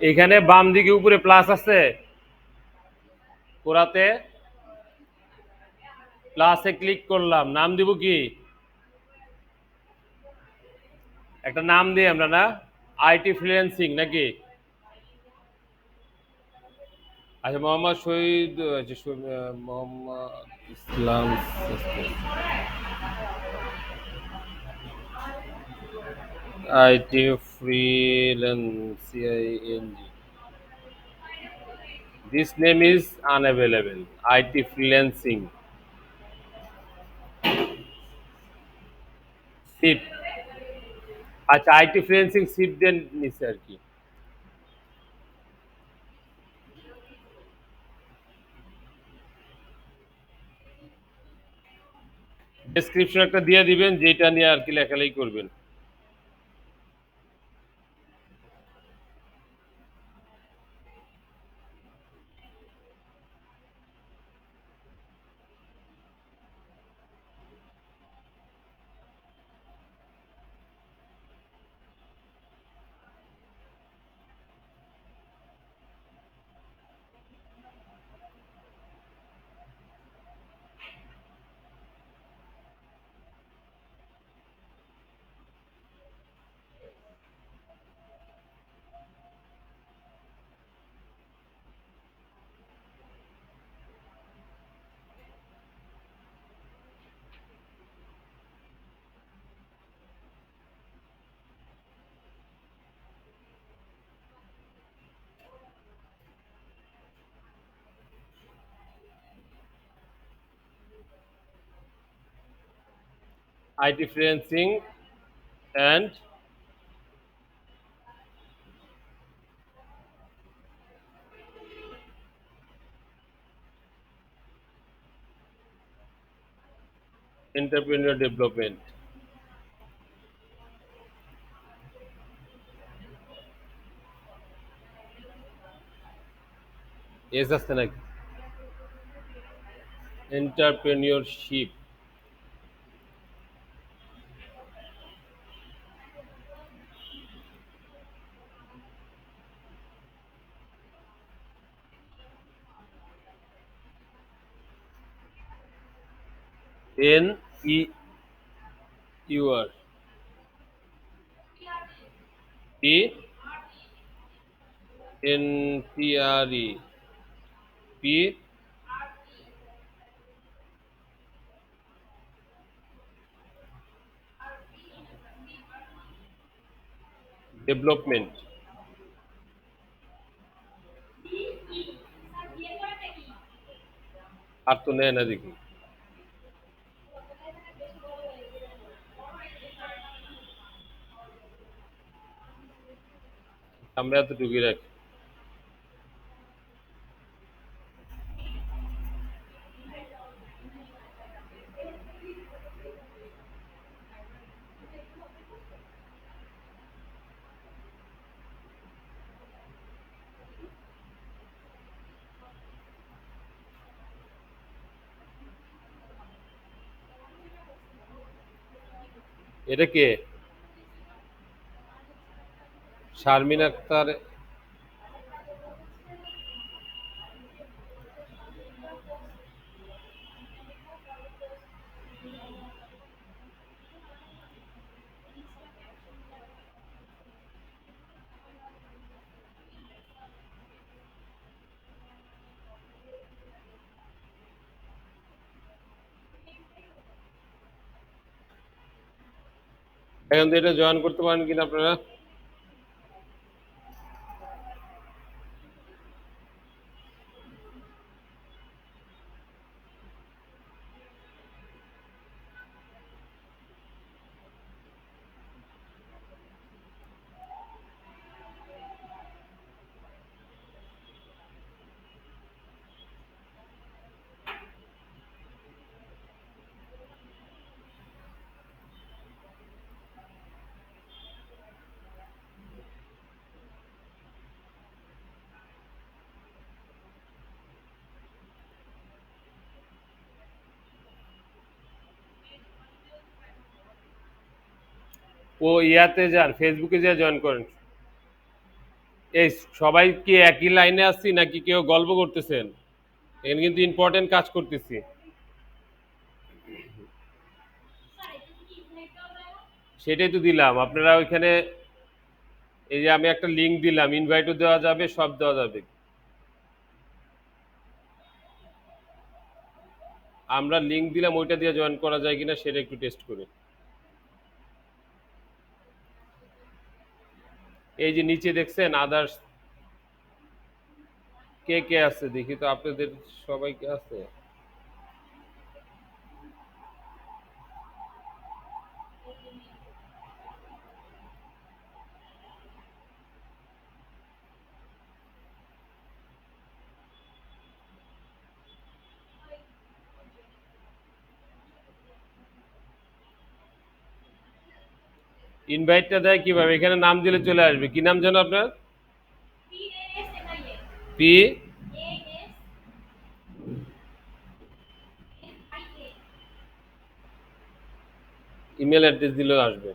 এখানে বাম দিকে উপরে প্লাস আছে, কোরাতে প্লাসে ক্লিক করলাম, নাম দিব কি? একটা নাম দিই আমরা না, আইটি ফ্রিল্যান্সিং নাকি? আচ্ছা, Mohammad Shahid, Mohammad Islam, IT freelancing, this name is unavailable, IT freelancing seat. আচ্ছা, আইটি ফ্রিল্যান্সিং সিট দেন নিচে আর কি। ডেসক্রিপশন একটা দিয়ে দিবেন, যেটা নিয়ে আর কি লেখালেখি করবেন। IT freelancing and entrepreneur development. S আছে নাকি? Entrepreneurship, N E U R P N T R E P development. আর তো নেয় না দেখি। আমরা এতটুকুই রাখি। এটা কে? শারমিন আক্তার। এখন তো এটা জয়েন করতে পারেন কিনা আপনারা? ও ইয়াতে যান, ফেসবুকে যা জয়েন করেন। এই সবাই কি একই লাইনে আছি নাকি কেউ গল্প করতেছেন? এখানে কিন্তু ইম্পর্টেন্ট কাজ করতেছি। সেটাই তো দিলাম। আপনারা ওইখানে এই যে আমি একটা লিংক দিলাম, ইনভাইটও দেওয়া যাবে, সব দেওয়া যাবে। আমরা লিংক দিলাম, ওইটা দিয়ে জয়েন করা যায় কিনা সেটা একটু টেস্ট করি। এই যে নিচে দেখছেন আদার্স কে কে আছে দেখি তো, আপনাদের সবাই কে আছে? ইনভাইটটা দেয় কিভাবে? এখানে নাম দিলে চলে আসবে। কি নাম যেন আপনার? পি ইমেল অ্যাড্রেস দিলেও আসবে।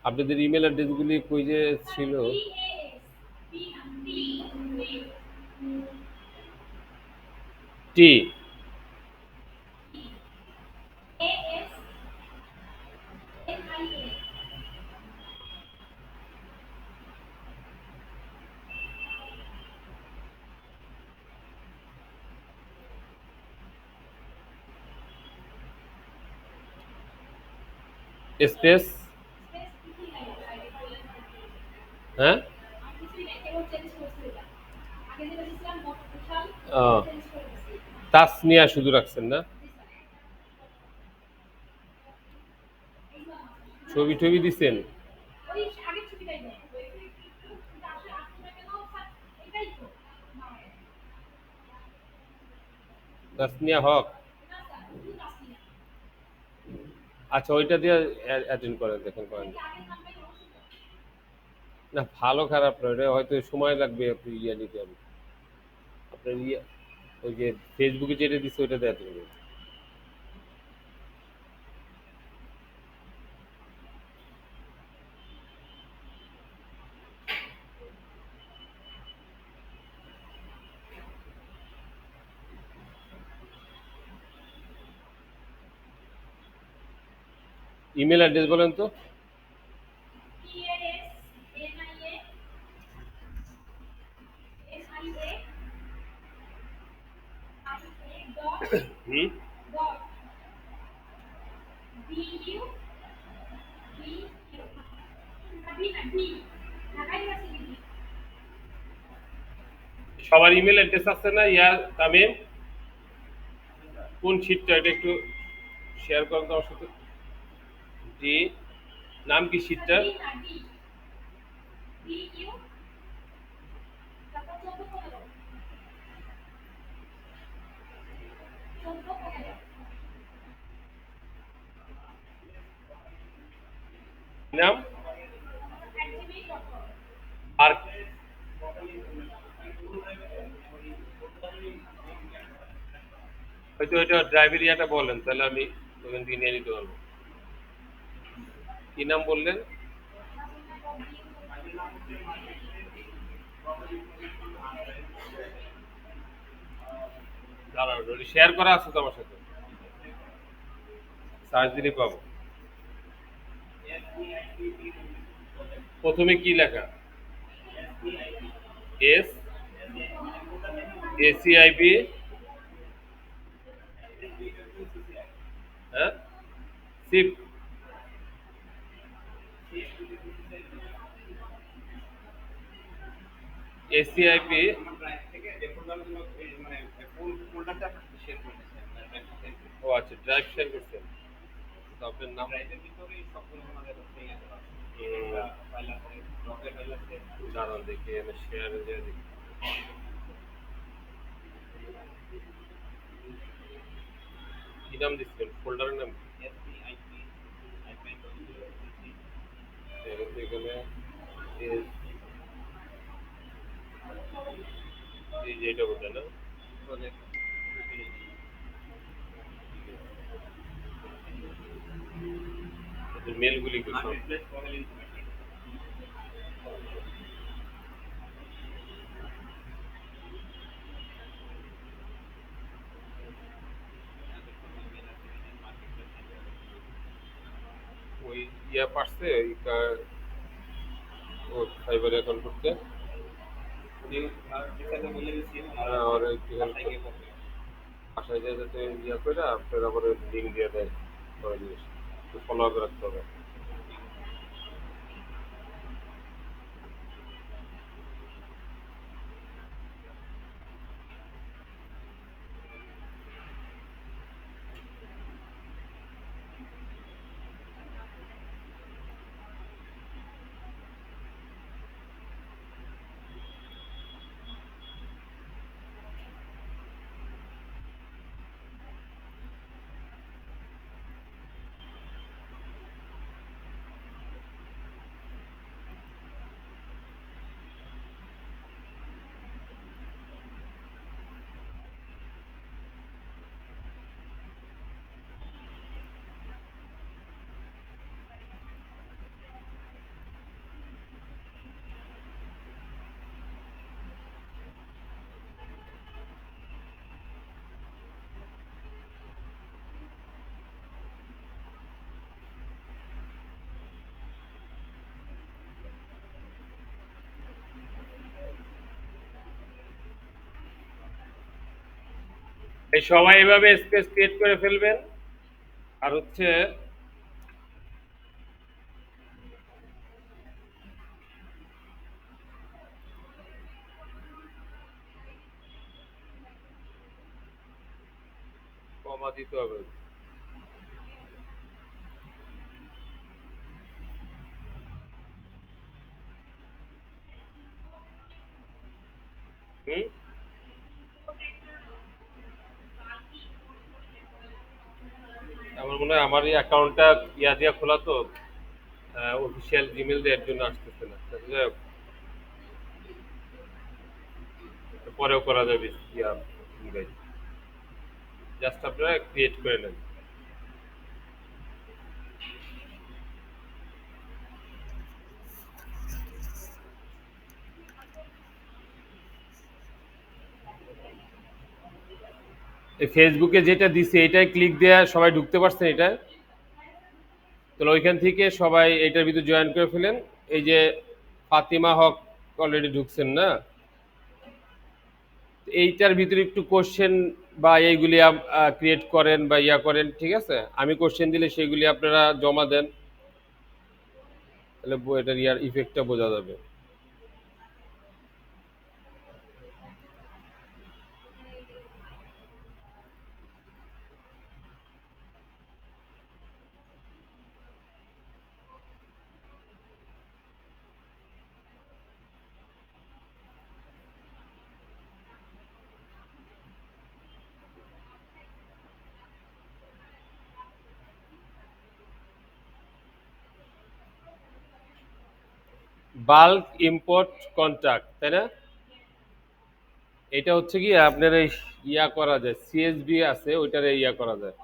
আপনাদের ইমেল অ্যাড্রেসগুলি কই যে ছিল? টি স্পেস, হ্যাঁ, তাসনিয়া শুধু রাখছেন না? ছবি টবি দিছেন? তাসনিয়া হক। আচ্ছা, ওইটা দিয়ে অ্যাটেন্ড করেন, দেখেন করেন। না, ভালো খারাপ নয়, এটা হয়তো সময় লাগবে আপনি ইয়ে নিতে হবে। আপনার ইয়ে ওই যে ফেসবুকে যেটা দিচ্ছে ওইটা দিয়ে অ্যাটেন্ড করবেন। ইমেল অ্যাড্রেস বলেন তো? হুম, সবার ইমেল অ্যাড্রেস আছে না? ইয়া তামিম, কোন শীটটা এটা একটু শেয়ার করেন তো আমার সাথে। জি, নাম কি শীটটার? কি নাম? আর হয়তো ওইটা ড্রাইভের ইয়াটা বলেন, তাহলে আমি ওখান থেকে নিয়ে নিতে পারবো। কি নাম বললেন? দাঁড়ান, শেয়ার করা আছে তো আমার সাথে, সার্চ দিলে পাবো। প্রথমে কি লেখা? এস এসিআইবি, হ্যাঁ, সিপ এসিআইপি। ও আচ্ছা, ড্রাইভ শেয়ার করছেন তো আপনার নাম? দাঁড়ান দেখি, আমি শেয়ারে দিয়ে দেখি। কি নাম দিচ্ছেন ফোল্ডারের নাম? এখানে এই যে এটা বোঝা না, মেলগুলি ইয়া পারছে ও ফাইবার অ্যাকাউন্ট করতে। আর একটু বাসায় যেয়ে যাতে ইয়া করে আপনার আবার লিঙ্ক দিয়ে দেয় সবাই জিনিস একটু ফলো আপ রাখতে হবে। এই সবাই এভাবে স্পেস ক্রিয়েট করে ফেলবেন। আর হচ্ছে কমা দিতে হবে। হুম। আমার মনে হয় আমার এই অ্যাকাউন্টটা ইয়া দিয়া খোলা তো অফিসিয়াল জিমেল দিয়ে এর জন্য আসতেছে না। যাই হোক, পরেও করা যাবে ইয়া ইংরেজি। জাস্ট আপনারা ক্রিয়েট করে নেন। এই ফেসবুকে যেটা দিছে এটাই ক্লিক দেয়া সবাই ঢুকতে পারছেন এটা। তাহলে ওইখান থেকে সবাই এটার ভিতরে জয়েন করে ফেলেন। এই যে ফাতিমা হক অলরেডি ঢুকছেন না, এইটার ভিতরে একটু কোশ্চেন বা এইগুলি ক্রিয়েট করেন বা ইয়া করেন, ঠিক আছে? আমি কোশ্চেন দিলে সেগুলি আপনারা জমা দেন, তাহলে এটার ইয়ার ইফেক্টটা বোঝা যাবে। বাল্ক ইম্পোর্ট কন্ট্যাক্ট, তাই না? এটা হচ্ছে কি আপনার এই ইয়া করা যায়, সিএসবি আছে ওইটারে ইয়া করা যায়।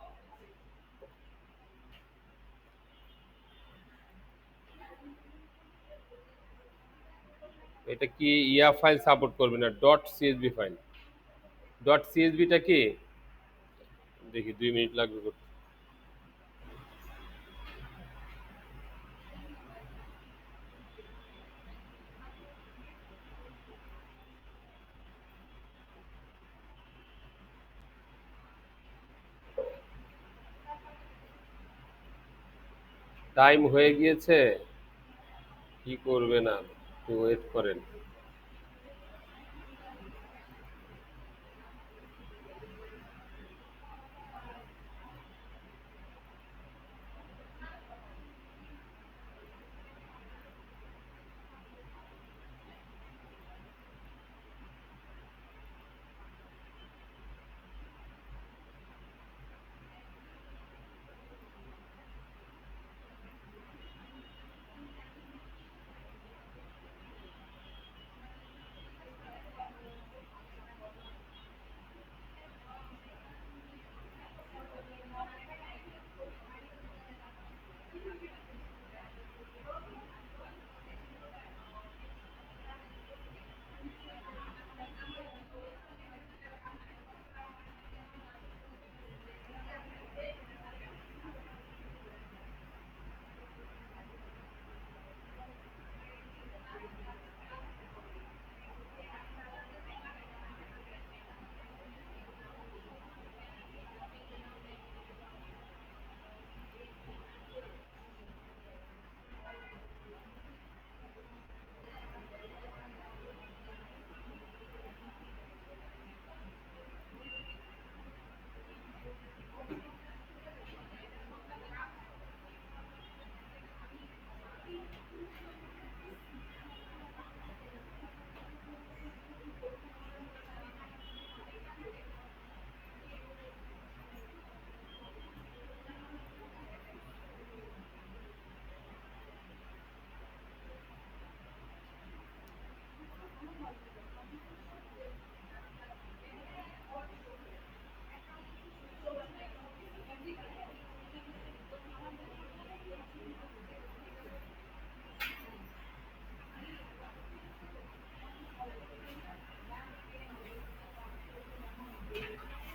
এটা কি ইয়া ফাইল সাপোর্ট করবে না, ডট সিএসবি ফাইল। ডট সিএসবিটা কি, দেখি 2 মিনিট লাগবে করতে। টাইম হয়ে গিয়েছে, কি করবে না, একটু ওয়েট করেন।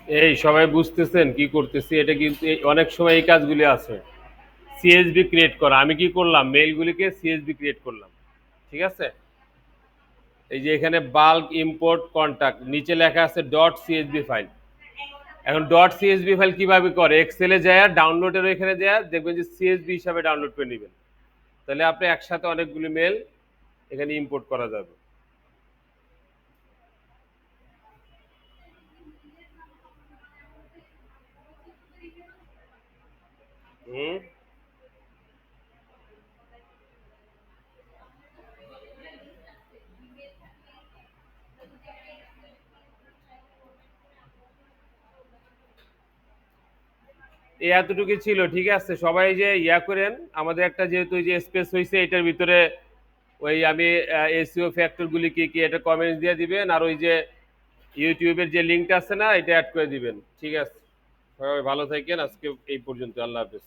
এই সবাই বুঝতেছেন কি করতেছি? এটা কিন্তু অনেক সময় এই কাজগুলি আছে। সিএসবি ক্রিয়েট করা, আমি কি করলাম, মেইলগুলিকে সিএসবি ক্রিয়েট করলাম, ঠিক আছে? এই যে এখানে বাল্ক ইম্পোর্ট কন্টাক্ট, নিচে লেখা আছে ডট সিএসবি ফাইল। এখন ডট সিএসবি ফাইল কিভাবে করে, এক্সেলে যায় ডাউনলোডের ওইখানে যায় দেখবেন যে সিএসবি হিসাবে ডাউনলোড করে নেবেন, তাহলে আপনি একসাথে অনেকগুলি মেল এখানে ইম্পোর্ট করা যাবে। হুম, এই এতটুকু ছিল, ঠিক আছে? সবাই যে ইয়া করেন, আমাদের একটা যেহেতু এই যে স্পেস হয়েছে এটার ভিতরে ওই আমি এসইও ফ্যাক্টর গুলি কি কি এটা কমেন্টস দিয়ে দিবেন, আর ওই যে ইউটিউবের যে লিঙ্কটা আছে না এটা অ্যাড করে দিবেন, ঠিক আছে? সবাই ভালো থাকেন, আজকে এই পর্যন্ত, আল্লাহ হাফেজ।